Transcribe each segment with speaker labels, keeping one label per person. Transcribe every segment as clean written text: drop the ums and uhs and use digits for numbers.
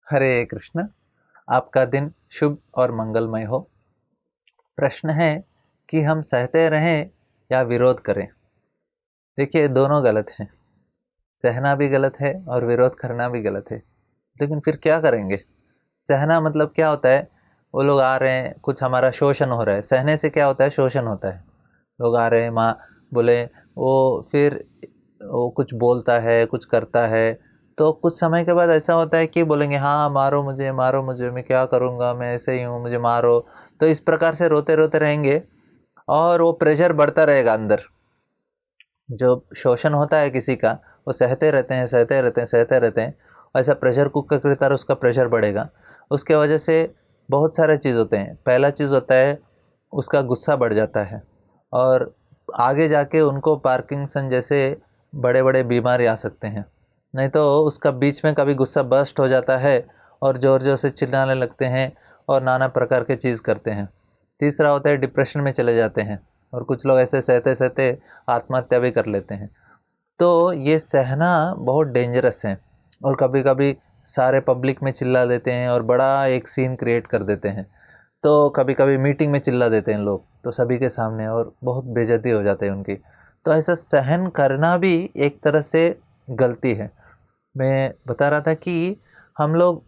Speaker 1: हरे कृष्ण। आपका दिन शुभ और मंगलमय हो। प्रश्न है कि हम सहते रहें या विरोध करें। देखिए, दोनों गलत हैं। सहना भी गलत है और विरोध करना भी गलत है। लेकिन फिर क्या करेंगे? सहना मतलब क्या होता है? वो लोग आ रहे हैं, कुछ हमारा शोषण हो रहा है। सहने से क्या होता है? शोषण होता है। लोग आ रहे हैं, माँ बोले, वो फिर वो कुछ बोलता है, कुछ करता है, तो कुछ समय के बाद ऐसा होता है कि बोलेंगे हाँ मारो मुझे, मैं क्या करूँगा, मैं ऐसे ही हूँ, मुझे मारो। तो इस प्रकार से रोते रोते रहेंगे और वो प्रेशर बढ़ता रहेगा अंदर। जो शोषण होता है किसी का, वो सहते रहते हैं, सहते रहते हैं, सहते रहते हैं। ऐसा प्रेशर कुकर की तरह उसका प्रेशर बढ़ेगा। उसके वजह से बहुत सारे चीज़ होते हैं। पहला चीज़ होता है, उसका गुस्सा बढ़ जाता है और आगे जाके उनको पार्किंसन जैसे बड़े बड़े बीमारी आ सकते हैं। नहीं तो उसका बीच में कभी गुस्सा बर्स्ट हो जाता है और ज़ोर ज़ोर से चिल्लाने लगते हैं और नाना प्रकार के चीज़ करते हैं। तीसरा होता है, डिप्रेशन में चले जाते हैं और कुछ लोग ऐसे सहते सहते आत्महत्या भी कर लेते हैं। तो ये सहना बहुत डेंजरस है। और कभी कभी सारे पब्लिक में चिल्ला देते हैं और बड़ा एक सीन क्रिएट कर देते हैं। तो कभी कभी मीटिंग में चिल्ला देते हैं लोग, तो सभी के सामने, और बहुत बेइज्जती हो जाती है उनकी। तो ऐसा सहन करना भी एक तरह से गलती है। मैं बता रहा था कि हम लोग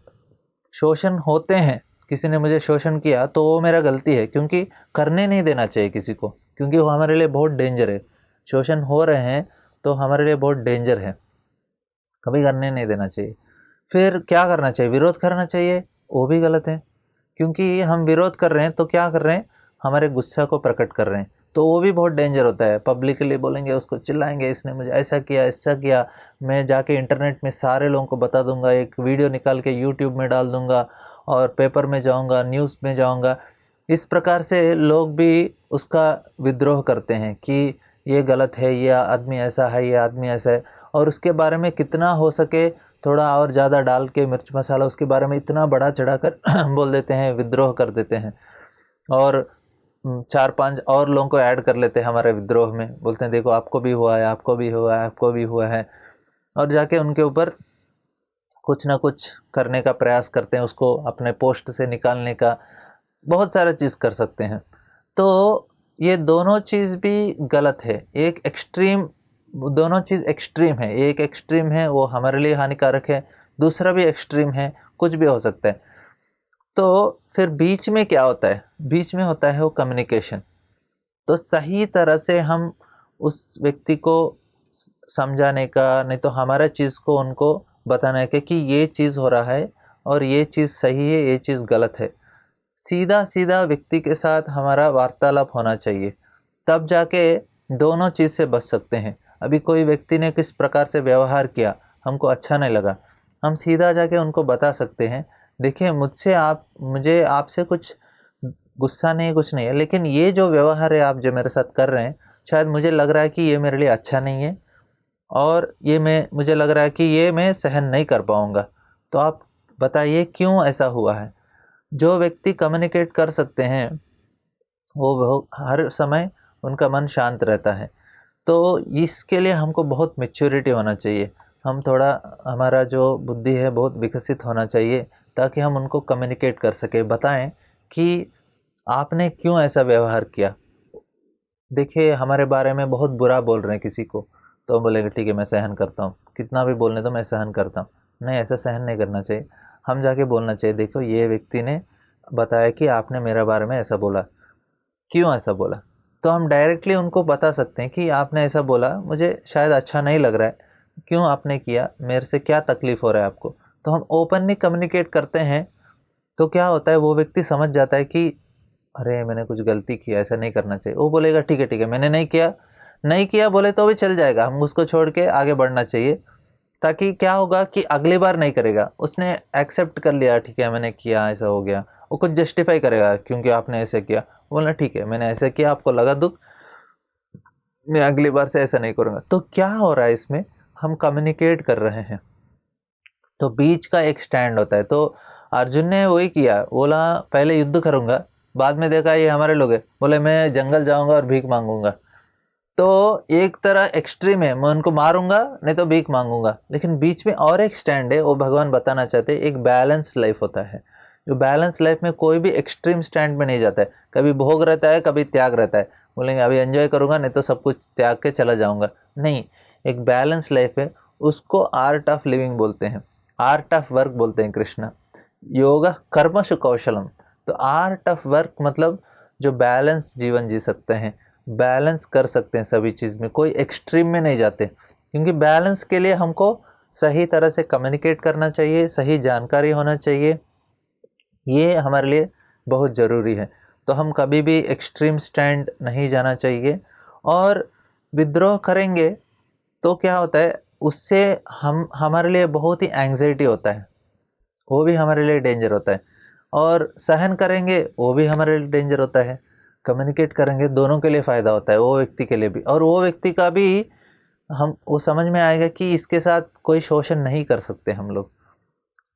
Speaker 1: शोषण होते हैं, किसी ने मुझे शोषण किया तो वो मेरा गलती है, क्योंकि करने नहीं देना चाहिए किसी को, क्योंकि वो हमारे लिए बहुत डेंजर है। शोषण हो रहे हैं तो हमारे लिए बहुत डेंजर है, कभी करने नहीं देना चाहिए। फिर क्या करना चाहिए? विरोध करना चाहिए। वो भी गलत है, क्योंकि हम विरोध कर रहे हैं तो क्या कर रहे हैं? हमारे गुस्सा को प्रकट कर रहे हैं। तो वो भी बहुत डेंजर होता है। पब्लिकली बोलेंगे, उसको चिल्लाएंगे, इसने मुझे ऐसा किया, ऐसा किया। मैं जाके इंटरनेट में सारे लोगों को बता दूंगा, एक वीडियो निकाल के यूट्यूब में डाल दूंगा और पेपर में जाऊंगा, न्यूज़ में जाऊंगा। इस प्रकार से लोग भी उसका विद्रोह करते हैं कि ये गलत है, ये आदमी ऐसा है, ये आदमी ऐसा है। और उसके बारे में कितना हो सके थोड़ा और ज़्यादा डाल के मिर्च मसाला उसके बारे में इतना बड़ा चढ़ाकर बोल देते हैं, विद्रोह कर देते हैं। और 4-5 और लोगों को ऐड कर लेते हैं हमारे विद्रोह में। बोलते हैं देखो, आपको भी हुआ है, आपको भी हुआ है, आपको भी हुआ है। और जाके उनके ऊपर कुछ ना कुछ करने का प्रयास करते हैं, उसको अपने पोस्ट से निकालने का। बहुत सारा चीज़ कर सकते हैं। तो ये दोनों चीज़ भी गलत है। एक एक्सट्रीम, दोनों चीज़ एक्सट्रीम है। एक एक्सट्रीम है वो हमारे लिए हानिकारक है, दूसरा भी एक्सट्रीम है, कुछ भी हो सकता है। तो फिर बीच में क्या होता है? बीच में होता है वो कम्युनिकेशन। तो सही तरह से हम उस व्यक्ति को समझाने का, नहीं तो हमारा चीज़ को उनको बताने का कि ये चीज़ हो रहा है और ये चीज़ सही है, ये चीज़ गलत है। सीधा सीधा व्यक्ति के साथ हमारा वार्तालाप होना चाहिए, तब जाके दोनों चीज़ से बच सकते हैं। अभी कोई व्यक्ति ने किस प्रकार से व्यवहार किया, हमको अच्छा नहीं लगा, हम सीधा जाके उनको बता सकते हैं, देखिए मुझे आपसे कुछ गुस्सा नहीं है, कुछ नहीं है, लेकिन ये जो व्यवहार है आप जो मेरे साथ कर रहे हैं, शायद मुझे लग रहा है कि ये मेरे लिए अच्छा नहीं है और ये मुझे लग रहा है कि ये मैं सहन नहीं कर पाऊँगा। तो आप बताइए क्यों ऐसा हुआ है। जो व्यक्ति कम्युनिकेट कर सकते हैं वो हर समय उनका मन शांत रहता है। तो इसके लिए हमको बहुत मैच्योरिटी होना चाहिए। हम थोड़ा, हमारा जो बुद्धि है बहुत विकसित होना चाहिए, ताकि हम उनको कम्युनिकेट कर सकें, बताएं कि आपने क्यों ऐसा व्यवहार किया। देखिए, हमारे बारे में बहुत बुरा बोल रहे हैं किसी को, तो हम बोलेंगे ठीक है मैं सहन करता हूँ, कितना भी बोलने दो मैं सहन करता हूँ। नहीं, ऐसा सहन नहीं करना चाहिए। हम जाके बोलना चाहिए, देखो ये व्यक्ति ने बताया कि आपने मेरे बारे में ऐसा बोला, क्यों ऐसा बोला। तो हम डायरेक्टली उनको बता सकते हैं कि आपने ऐसा बोला, मुझे शायद अच्छा नहीं लग रहा है, क्यों आपने किया, मेरे से क्या तकलीफ़ हो रहा है आपको। तो हम ओपनली कम्युनिकेट करते हैं। तो क्या होता है, वो व्यक्ति समझ जाता है कि अरे मैंने कुछ गलती की, ऐसा नहीं करना चाहिए। वो बोलेगा ठीक है मैंने नहीं किया, नहीं किया बोले तो भी चल जाएगा, हम उसको छोड़ के आगे बढ़ना चाहिए। ताकि क्या होगा कि अगली बार नहीं करेगा, उसने एक्सेप्ट कर लिया, ठीक है मैंने किया, ऐसा हो गया। वो कुछ जस्टिफाई करेगा क्योंकि आपने ऐसे किया, बोलना ठीक है मैंने ऐसे किया, आपको लगा दुख, मैं अगली बार से ऐसा नहीं करूँगा। तो क्या हो रहा है इसमें, हम कम्युनिकेट कर रहे हैं। तो बीच का एक स्टैंड होता है। तो अर्जुन ने वही किया, बोला पहले युद्ध करूँगा, बाद में देखा ये हमारे लोग हैं, बोले मैं जंगल जाऊँगा और भीख मांगूंगा। तो एक तरह एक्सट्रीम है, मैं उनको मारूंगा नहीं तो भीख मांगूंगा, लेकिन बीच में और एक स्टैंड है, वो भगवान बताना चाहते हैं, एक बैलेंस लाइफ होता है। जो बैलेंस लाइफ में कोई भी एक्सट्रीम स्टैंड में नहीं जाता है, कभी भोग रहता है कभी त्याग रहता है, बोलेंगे अभी एंजॉय करूंगा नहीं तो सब कुछ त्याग के चला जाऊंगा, नहीं। एक बैलेंस लाइफ है, उसको आर्ट ऑफ लिविंग बोलते हैं, आर्ट ऑफ वर्क बोलते हैं कृष्ण। योगा कर्मसु कौशलम, तो आर्ट ऑफ वर्क मतलब जो बैलेंस जीवन जी सकते हैं, बैलेंस कर सकते हैं सभी चीज़ में, कोई एक्सट्रीम में नहीं जाते। क्योंकि बैलेंस के लिए हमको सही तरह से कम्युनिकेट करना चाहिए, सही जानकारी होना चाहिए, ये हमारे लिए बहुत ज़रूरी है। तो हम कभी भी एक्सट्रीम स्टैंड नहीं जाना चाहिए। और विद्रोह करेंगे तो क्या होता है, उससे हमारे लिए बहुत ही एंग्जाइटी होता है, वो भी हमारे लिए डेंजर होता है। और सहन करेंगे वो भी हमारे लिए डेंजर होता है। कम्युनिकेट करेंगे दोनों के लिए फ़ायदा होता है, वो व्यक्ति के लिए भी और वो व्यक्ति का भी। हम वो समझ में आएगा कि इसके साथ कोई शोषण नहीं कर सकते हम लोग।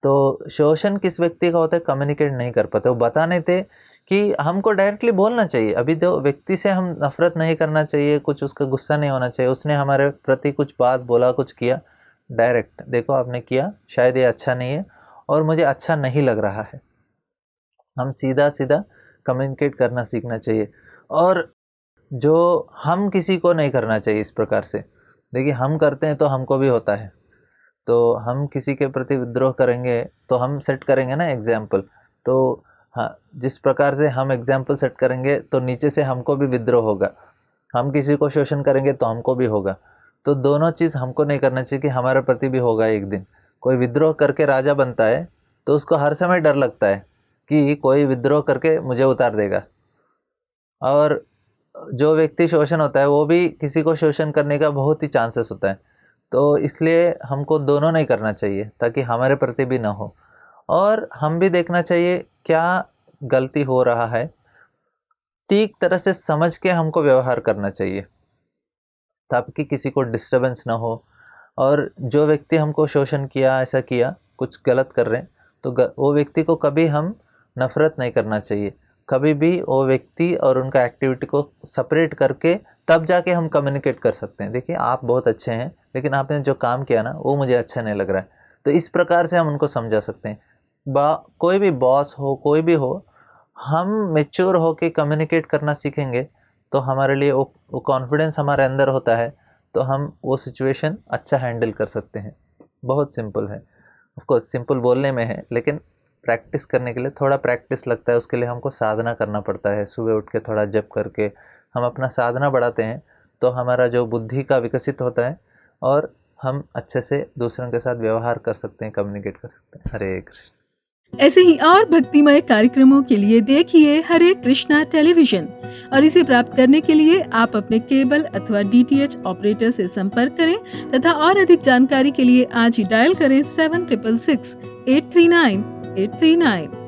Speaker 1: तो शोषण किस व्यक्ति का होता है, कम्युनिकेट नहीं कर पाते। वो बता नहीं थे कि हमको डायरेक्टली बोलना चाहिए, अभी जो व्यक्ति से हम नफरत नहीं करना चाहिए, कुछ उसका गुस्सा नहीं होना चाहिए, उसने हमारे प्रति कुछ बात बोला, कुछ किया, डायरेक्ट देखो आपने किया, शायद ये अच्छा नहीं है और मुझे अच्छा नहीं लग रहा है। हम सीधा सीधा कम्युनिकेट करना सीखना चाहिए। और जो हम किसी को नहीं करना चाहिए इस प्रकार से। देखिए हम करते हैं तो हमको भी होता है, तो हम किसी के प्रति विद्रोह करेंगे तो हम सेट करेंगे ना एग्जाम्पल। तो हाँ, जिस प्रकार से हम एग्जाम्पल सेट करेंगे तो नीचे से हमको भी विद्रोह होगा, हम किसी को शोषण करेंगे तो हमको भी होगा। तो दोनों चीज़ हमको नहीं करना चाहिए कि हमारे प्रति भी होगा एक दिन। कोई विद्रोह करके राजा बनता है तो उसको हर समय डर लगता है कि कोई विद्रोह करके मुझे उतार देगा। और जो व्यक्ति शोषण होता है वो भी किसी को शोषण करने का बहुत ही चांसेस होता है। तो इसलिए हमको दोनों नहीं करना चाहिए ताकि हमारे प्रति भी ना हो। और हम भी देखना चाहिए क्या गलती हो रहा है, ठीक तरह से समझ के हमको व्यवहार करना चाहिए ताकि किसी को डिस्टर्बेंस ना हो। और जो व्यक्ति हमको शोषण किया, ऐसा किया, कुछ गलत कर रहे हैं, तो वो व्यक्ति को कभी हम नफ़रत नहीं करना चाहिए। कभी भी वो व्यक्ति और उनका एक्टिविटी को सेपरेट करके तब जाके हम कम्युनिकेट कर सकते हैं। देखिए आप बहुत अच्छे हैं लेकिन आपने जो काम किया ना वो मुझे अच्छा नहीं लग रहा है, तो इस प्रकार से हम उनको समझा सकते हैं। कोई भी बॉस हो, कोई भी हो, हम मेच्योर होके कम्युनिकेट करना सीखेंगे तो हमारे लिए वो कॉन्फिडेंस हमारे अंदर होता है, तो हम वो सिचुएशन अच्छा हैंडल कर सकते हैं। बहुत सिंपल है, ऑफ कोर्स सिंपल बोलने में है लेकिन प्रैक्टिस करने के लिए थोड़ा प्रैक्टिस लगता है, उसके लिए हमको साधना करना पड़ता है। सुबह उठ के थोड़ा जप करके हम अपना साधना बढ़ाते हैं तो हमारा जो बुद्धि का विकसित होता है और हम अच्छे से दूसरों के साथ व्यवहार कर सकते हैं, कम्युनिकेट कर सकते हैं। हरे कृष्ण।
Speaker 2: ऐसे ही और भक्तिमय कार्यक्रमों के लिए देखिए हरे कृष्णा टेलीविजन और इसे प्राप्त करने के लिए आप अपने केबल अथवा DTH ऑपरेटर से संपर्क करें तथा और अधिक जानकारी के लिए आज ही डायल करें 7666 839 839।